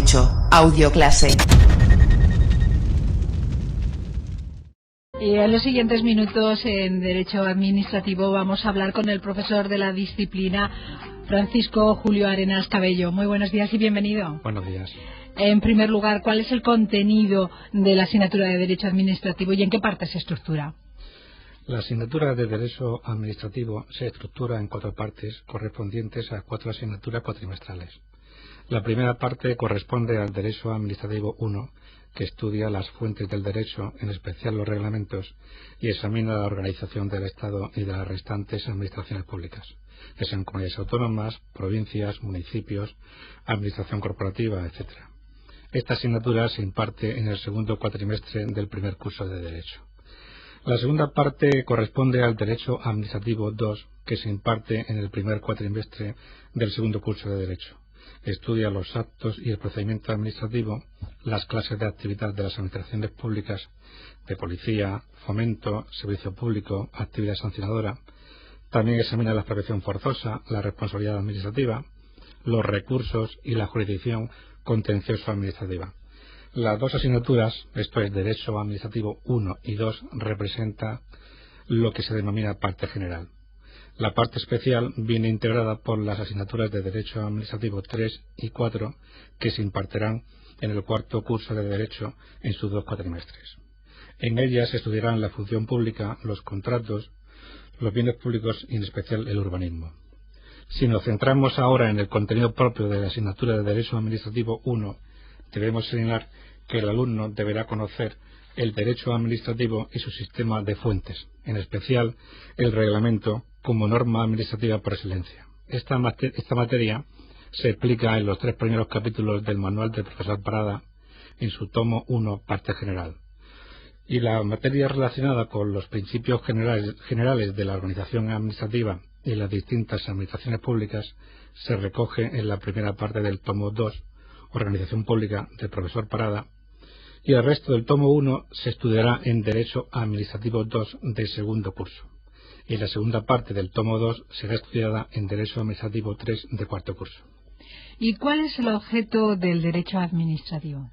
Derecho, audioclase. Y en los siguientes minutos en Derecho Administrativo vamos a hablar con el profesor de la disciplina, Francisco Julio Arenas Cabello. Muy buenos días y bienvenido. Buenos días. En primer lugar, ¿cuál es el contenido de la asignatura de Derecho Administrativo y en qué parte se estructura? La asignatura de Derecho Administrativo se estructura en 4 partes correspondientes a 4 asignaturas cuatrimestrales. La primera parte corresponde al Derecho Administrativo 1, que estudia las fuentes del derecho, en especial los reglamentos, y examina la organización del Estado y de las restantes administraciones públicas, que sean comunidades autónomas, provincias, municipios, administración corporativa, etc. Esta asignatura se imparte en el segundo cuatrimestre del primer curso de Derecho. La segunda parte corresponde al Derecho Administrativo 2, que se imparte en el primer cuatrimestre del segundo curso de Derecho. Estudia los actos y el procedimiento administrativo, las clases de actividad de las administraciones públicas, de policía, fomento, servicio público, actividad sancionadora. También examina la expropiación forzosa, la responsabilidad administrativa, los recursos y la jurisdicción contencioso-administrativa. Las 2 asignaturas, esto es Derecho Administrativo 1 y 2, representa lo que se denomina parte general. La parte especial viene integrada por las asignaturas de Derecho Administrativo 3 y 4 que se impartirán en el cuarto curso de Derecho en sus 2 cuatrimestres. En ellas se estudiarán la función pública, los contratos, los bienes públicos y en especial el urbanismo. Si nos centramos ahora en el contenido propio de la asignatura de Derecho Administrativo 1, debemos señalar que el alumno deberá conocer el derecho administrativo y su sistema de fuentes, en especial el reglamento como norma administrativa por excelencia. Esta materia se explica en los 3 primeros capítulos del manual del profesor Parada, en su tomo 1, parte general. Y la materia relacionada con los principios generales de la organización administrativa y las distintas administraciones públicas se recoge en la primera parte del tomo 2, Organización Pública, del profesor Parada, y el resto del tomo 1 se estudiará en Derecho Administrativo 2 del segundo curso, y la segunda parte del tomo 2 será estudiada en Derecho Administrativo 3 de cuarto curso. ¿Y cuál es el objeto del Derecho Administrativo?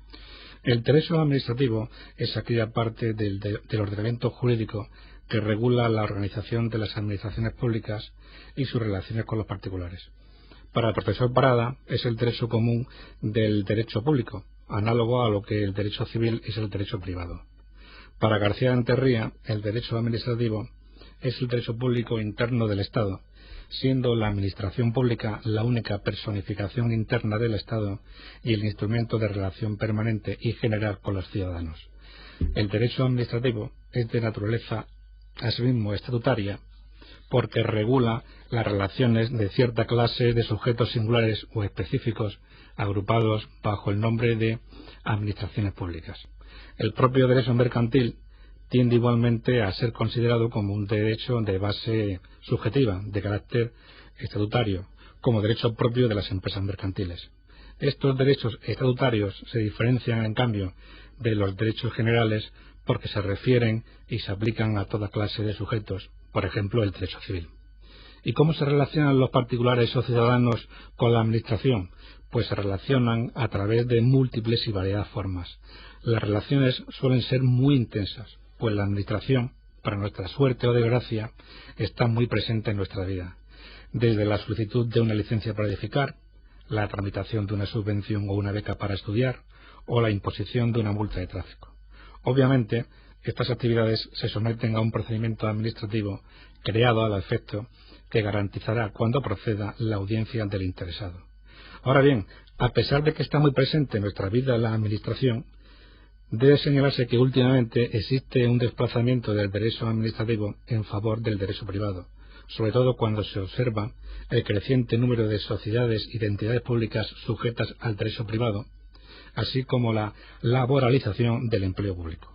El Derecho Administrativo es aquella parte del ordenamiento jurídico que regula la organización de las administraciones públicas y sus relaciones con los particulares. Para el profesor Parada es el derecho común del derecho público, análogo a lo que el derecho civil es el derecho privado. Para García Enterría, el derecho administrativo es el derecho público interno del Estado, siendo la administración pública la única personificación interna del Estado y el instrumento de relación permanente y general con los ciudadanos. El derecho administrativo es de naturaleza, asimismo, estatutaria, porque regula las relaciones de cierta clase de sujetos singulares o específicos agrupados bajo el nombre de administraciones públicas. El propio derecho mercantil tiende igualmente a ser considerado como un derecho de base subjetiva, de carácter estatutario, como derecho propio de las empresas mercantiles. Estos derechos estatutarios se diferencian, en cambio, de los derechos generales porque se refieren y se aplican a toda clase de sujetos, por ejemplo, el derecho civil. ¿Y cómo se relacionan los particulares o ciudadanos con la Administración? Pues se relacionan a través de múltiples y variadas formas. Las relaciones suelen ser muy intensas, pues la Administración, para nuestra suerte o desgracia, está muy presente en nuestra vida. Desde la solicitud de una licencia para edificar, la tramitación de una subvención o una beca para estudiar, o la imposición de una multa de tráfico. Obviamente, estas actividades se someten a un procedimiento administrativo creado al efecto que garantizará cuando proceda la audiencia del interesado. Ahora bien, a pesar de que está muy presente en nuestra vida la Administración, debe señalarse que últimamente existe un desplazamiento del derecho administrativo en favor del derecho privado, sobre todo cuando se observa el creciente número de sociedades y de entidades públicas sujetas al derecho privado, así como la laboralización del empleo público.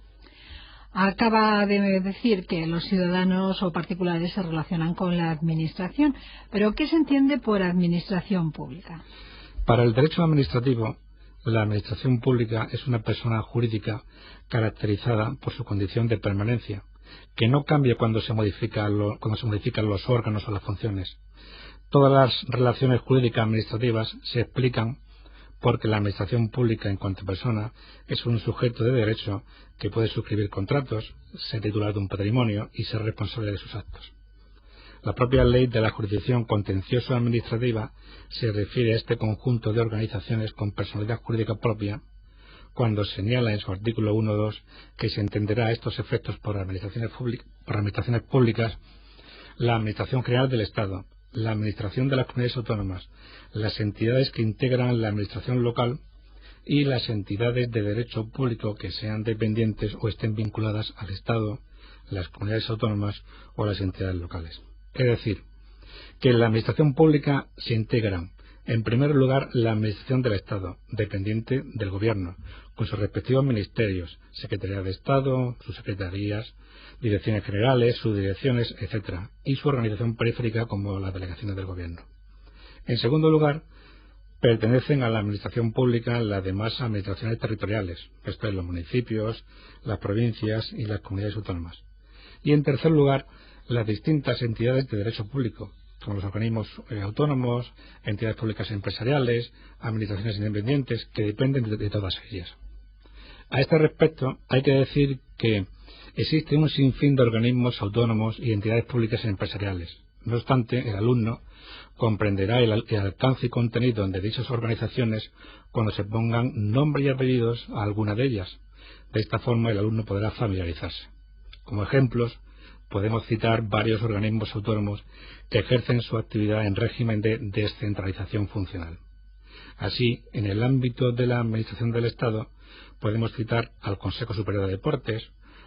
Acaba de decir que los ciudadanos o particulares se relacionan con la Administración, pero ¿qué se entiende por Administración pública? Para el derecho administrativo, la Administración pública es una persona jurídica caracterizada por su condición de permanencia, que no cambia cuando se modifican los órganos o las funciones. Todas las relaciones jurídicas administrativas se explican porque la administración pública en cuanto persona es un sujeto de derecho que puede suscribir contratos, ser titular de un patrimonio y ser responsable de sus actos. La propia ley de la jurisdicción contencioso administrativa se refiere a este conjunto de organizaciones con personalidad jurídica propia cuando señala en su artículo 1.2 que se entenderá a estos efectos por administraciones públicas la Administración General del Estado, la Administración de las Comunidades Autónomas, las entidades que integran la Administración local y las entidades de derecho público que sean dependientes o estén vinculadas al Estado, las comunidades autónomas o las entidades locales. Es decir, que en la Administración Pública se integran, en primer lugar, la Administración del Estado, dependiente del Gobierno, con sus respectivos ministerios, Secretaría de Estado, sus secretarías, direcciones generales, subdirecciones, etc., y su organización periférica como las delegaciones del Gobierno. En segundo lugar, pertenecen a la Administración Pública las demás administraciones territoriales, esto es, los municipios, las provincias y las comunidades autónomas. Y en tercer lugar, las distintas entidades de derecho público, como los organismos autónomos, entidades públicas empresariales, administraciones independientes, que dependen de todas ellas. A este respecto, hay que decir que existe un sinfín de organismos autónomos y entidades públicas empresariales. No obstante, el alumno comprenderá el alcance y contenido de dichas organizaciones cuando se pongan nombre y apellidos a alguna de ellas. De esta forma, el alumno podrá familiarizarse. Como ejemplos, podemos citar varios organismos autónomos que ejercen su actividad en régimen de descentralización funcional. Así, en el ámbito de la Administración del Estado, podemos citar al Consejo Superior de Deportes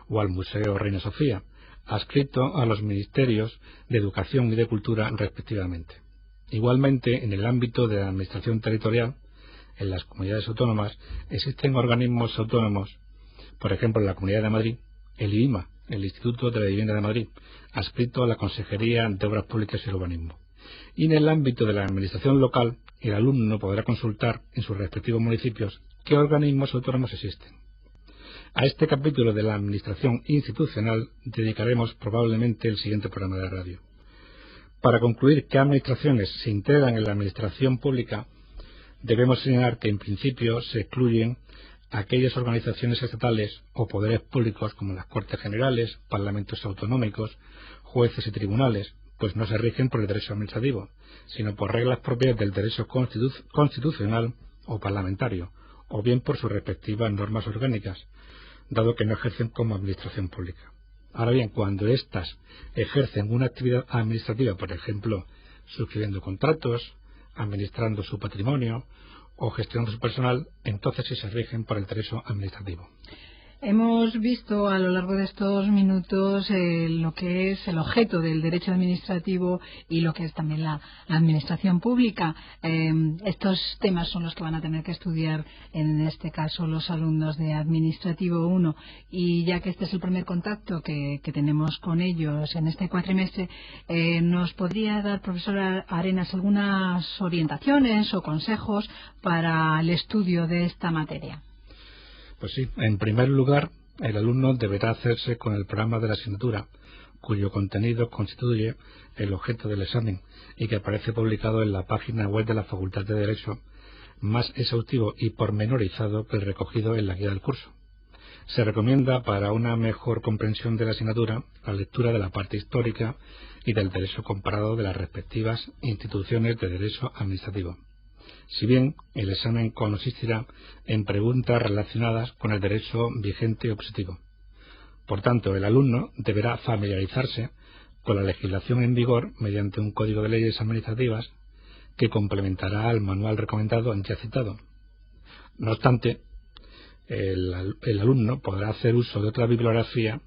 o al Museo Reina Sofía, adscrito a los Ministerios de Educación y de Cultura respectivamente. Igualmente, en el ámbito de la Administración Territorial, en las comunidades autónomas, existen organismos autónomos, por ejemplo en la Comunidad de Madrid, el IBIMA, el Instituto de la Vivienda de Madrid, adscrito a la Consejería de Obras Públicas y Urbanismo. Y en el ámbito de la Administración local, el alumno podrá consultar en sus respectivos municipios qué organismos autónomos existen. A este capítulo de la Administración institucional dedicaremos probablemente el siguiente programa de radio. Para concluir qué administraciones se integran en la Administración Pública, debemos señalar que en principio se excluyen aquellas organizaciones estatales o poderes públicos como las Cortes Generales, parlamentos autonómicos, jueces y tribunales, pues no se rigen por el derecho administrativo, sino por reglas propias del derecho constitucional o parlamentario, o bien por sus respectivas normas orgánicas, dado que no ejercen como administración pública. Ahora bien, cuando éstas ejercen una actividad administrativa, por ejemplo, suscribiendo contratos, administrando su patrimonio o gestionando su personal, entonces sí se rigen por el derecho administrativo. Hemos visto a lo largo de estos minutos lo que es el objeto del derecho administrativo y lo que es también la administración pública. Estos temas son los que van a tener que estudiar, en este caso, los alumnos de Administrativo 1. Y ya que este es el primer contacto que tenemos con ellos en este cuatrimestre, ¿nos podría dar, profesora Arenas, algunas orientaciones o consejos para el estudio de esta materia? Pues sí, en primer lugar, el alumno deberá hacerse con el programa de la asignatura, cuyo contenido constituye el objeto del examen y que aparece publicado en la página web de la Facultad de Derecho, más exhaustivo y pormenorizado que el recogido en la guía del curso. Se recomienda, para una mejor comprensión de la asignatura, la lectura de la parte histórica y del derecho comparado de las respectivas instituciones de derecho administrativo. Si bien el examen consistirá en preguntas relacionadas con el derecho vigente o positivo. Por tanto, el alumno deberá familiarizarse con la legislación en vigor mediante un código de leyes administrativas que complementará al manual recomendado ya citado. No obstante, el alumno podrá hacer uso de otra bibliografía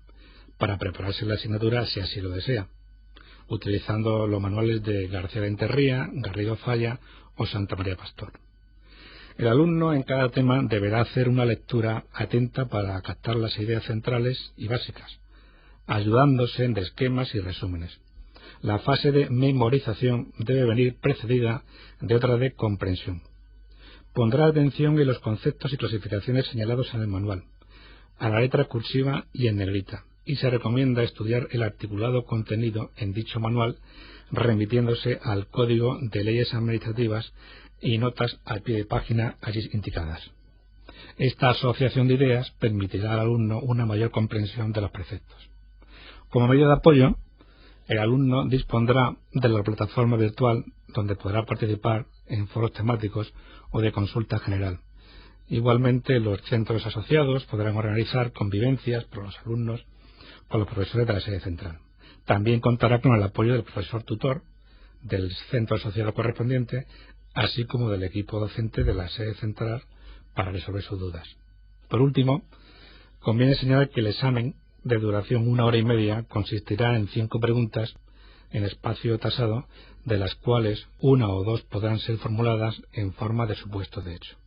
para prepararse la asignatura si así lo desea, utilizando los manuales de García de Enterría, Garrido Falla o Santa María Pastor. El alumno en cada tema deberá hacer una lectura atenta para captar las ideas centrales y básicas, ayudándose de esquemas y resúmenes. La fase de memorización debe venir precedida de otra de comprensión. Pondrá atención en los conceptos y clasificaciones señalados en el manual, a la letra cursiva y en negrita, y se recomienda estudiar el articulado contenido en dicho manual remitiéndose al Código de Leyes Administrativas y notas al pie de página allí indicadas. Esta asociación de ideas permitirá al alumno una mayor comprensión de los preceptos. Como medio de apoyo, el alumno dispondrá de la plataforma virtual donde podrá participar en foros temáticos o de consulta general. Igualmente, los centros asociados podrán organizar convivencias por los alumnos con los profesores de la sede central. También contará con el apoyo del profesor tutor del centro asociado correspondiente, así como del equipo docente de la sede central para resolver sus dudas. Por último, conviene señalar que el examen, de duración 1 hora y media, consistirá en 5 preguntas en espacio tasado, de las cuales 1 o 2 podrán ser formuladas en forma de supuesto de hecho.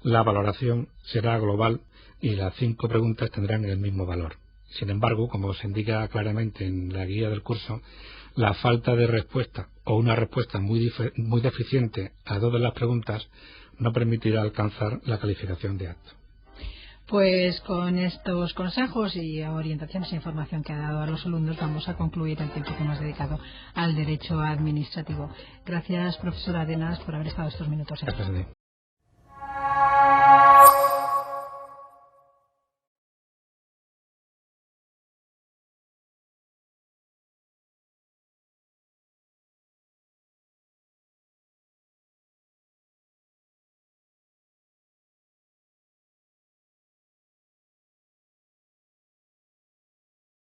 La valoración será global y las 5 preguntas tendrán el mismo valor. Sin embargo, como se indica claramente en la guía del curso, la falta de respuesta o una respuesta muy deficiente a 2 de las preguntas no permitirá alcanzar la calificación de apto. Pues con estos consejos y orientaciones e información que ha dado a los alumnos vamos a concluir el tiempo que hemos dedicado al derecho administrativo. Gracias, profesora Arenas, por haber estado estos minutos aquí. Gracias a ti.